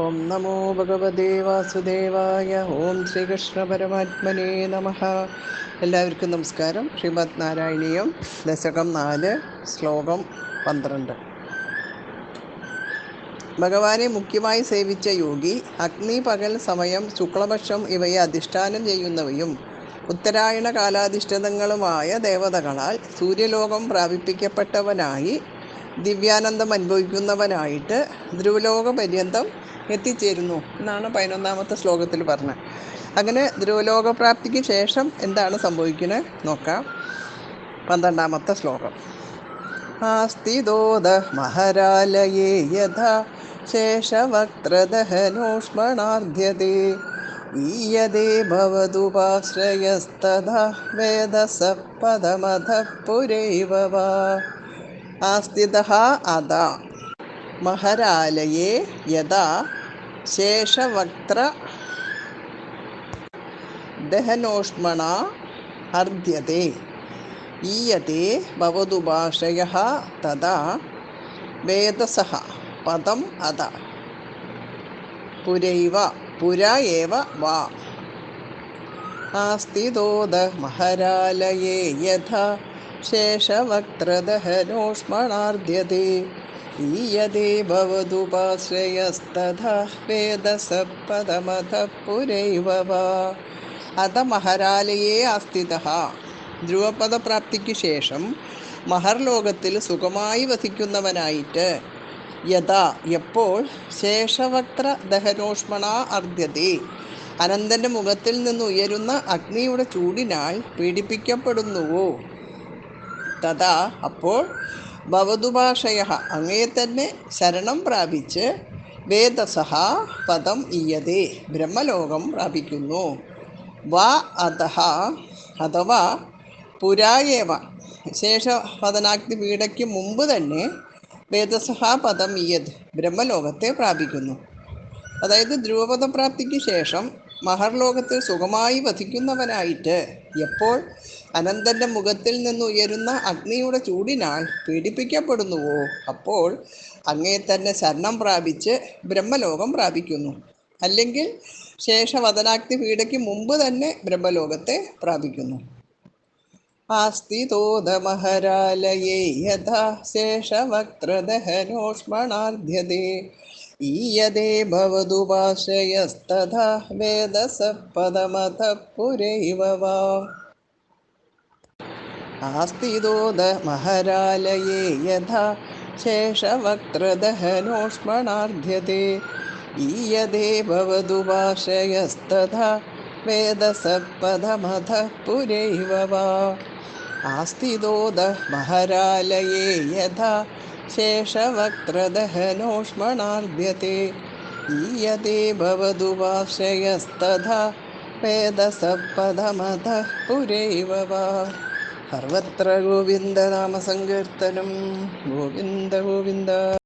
ഓം നമോ ഭഗവതേ വാസുദേവായ. ഓം ശ്രീകൃഷ്ണ പരമാത്മനേ നമഃ. എല്ലാവർക്കും നമസ്കാരം. ശ്രീമദ് നാരായണീയം ദശകം 4 ശ്ലോകം 12. ഭഗവാനെ മുഖ്യമായി സേവിച്ച യോഗി അഗ്നി, പകൽ, സമയം, ശുക്ലപക്ഷം ഇവയെ അധിഷ്ഠാനം ചെയ്യുന്നവയും ഉത്തരായണ കാലാധിഷ്ഠിതങ്ങളുമായ ദേവതകളാൽ സൂര്യലോകം പ്രാപിപ്പിക്കപ്പെട്ടവനായി ദിവ്യാനന്ദം അനുഭവിക്കുന്നവനായിട്ട് ധ്രുവലോക പര്യന്തം എത്തിച്ചേരുന്നു എന്നാണ് 11ാമത്തെ ശ്ലോകത്തിൽ പറഞ്ഞത്. അങ്ങനെ ധ്രുവലോകപ്രാപ്തിക്ക് ശേഷം എന്താണ് സംഭവിക്കുന്നത് നോക്കാം. 12ാമത്തെ ശ്ലോകം. ആസ്തിദോദ മഹരാലയേ യഥാ ശേഷവക്ത്രദഹനോഷ്മണാർധ്യതേ ഈയതേ ഭവതുപാശ്രയസ്തഥാ വേദസഃ പദമധഃ പുരൈവ വാ. ആസ്തിദഃ അദ മഹരാലയേ യഥാ ശേഷവക്ത്ര ദഹനോഷ്മണാ അർധ്യതേ ഈയതേ ഭവതുപാശ്രയഃ തഥാ വേദസഃ പദം അധ പുരൈവ പുര ഏവ വാ. ആസ്തിദോദ മഹരാലയേ യഥാ ശേഷവക്ത്രദഹനോഷ്മണാർധ്യതേ ഈയതേ ഭവതുപാശ്രയസ്തഥാ വേദസഃ പദമധഃ പുരൈവ വാ. അത മഹരാലയേ ആസ്ഥിതഃ. ധ്രുവപദപ്രാപ്തിക്ക് ശേഷം മഹർലോകത്തിൽ സുഖമായി വസിക്കുന്നവനായിട്ട് യഥാ എപ്പോൾ ശേഷവക്ത്ര ദഹനോഷ്മണ അർധ്യതേ അനന്തൻ്റെ മുഖത്തിൽ നിന്ന് ഉയരുന്ന അഗ്നിയുടെ ചൂടിനാൽ പീഡിപ്പിക്കപ്പെടുന്നുവോ തഥാ അപ്പോൾ ഭവതുപാശയ അങ്ങയെ തന്നെ ശരണം പ്രാപിച്ച് വേദസഹ പദം ഈയതേ ബ്രഹ്മലോകം പ്രാപിക്കുന്നു. വാ അധഃ അഥവാ പുരായേവ ശേഷപദനാഗ്നി പീഡയ്ക്ക് മുമ്പ് തന്നെ വേദസഹ പദം ഈയത് ബ്രഹ്മലോകത്തെ പ്രാപിക്കുന്നു. അതായത് ധ്രുവപദപ്രാപ്തിക്ക് ശേഷം മഹർലോകത്തിൽ സുഖമായി വസിക്കുന്നവനായിട്ട് എപ്പോൾ അനന്തൻ്റെ മുഖത്തിൽ നിന്ന് ഉയരുന്ന അഗ്നിയുടെ ചൂടിനാൽ പീഡിപ്പിക്കപ്പെടുന്നുവോ അപ്പോൾ അങ്ങയെ തന്നെ ശരണം പ്രാപിച്ച് ബ്രഹ്മലോകം പ്രാപിക്കുന്നു. അല്ലെങ്കിൽ ശേഷവദനാഗ്നി പീഡയ്ക്ക് മുമ്പ് തന്നെ ബ്രഹ്മലോകത്തെ പ്രാപിക്കുന്നു. ആസ്തിദോദ മഹരാലയേ യഥാ ശേഷവക്ത്രദഹനോഷ്മണാർധ്യതേ ഈയതേ ഭവതുപാശ്രയസ്തഥാ വേദസഃ പദമധഃ പുരൈവ വാ. ആസ്തിദോദ മഹരാലയേ യഥാ ശേഷവക്ത്രദഹനോഷ്മണാർധ്യതേ ഈയതേ ഭവതുപാശ്രയസ്തഥാ വേദസഃ പദമധഃ പുരൈവ വാ. ആസ്തിദോദ മഹരാലയേ യഥാ ശേഷവക്ത്രദഹനോഷ്മണാർധ്യതേ ഈയതേ ഭവതുപാശ്രയസ്തഥാ വേദസഃ പദമധഃ പുരൈവ വാ. സർവത്ര ഗോവിന്ദനാമസങ്കീർത്തനം. ഗോവിന്ദ ഗോവിന്ദ.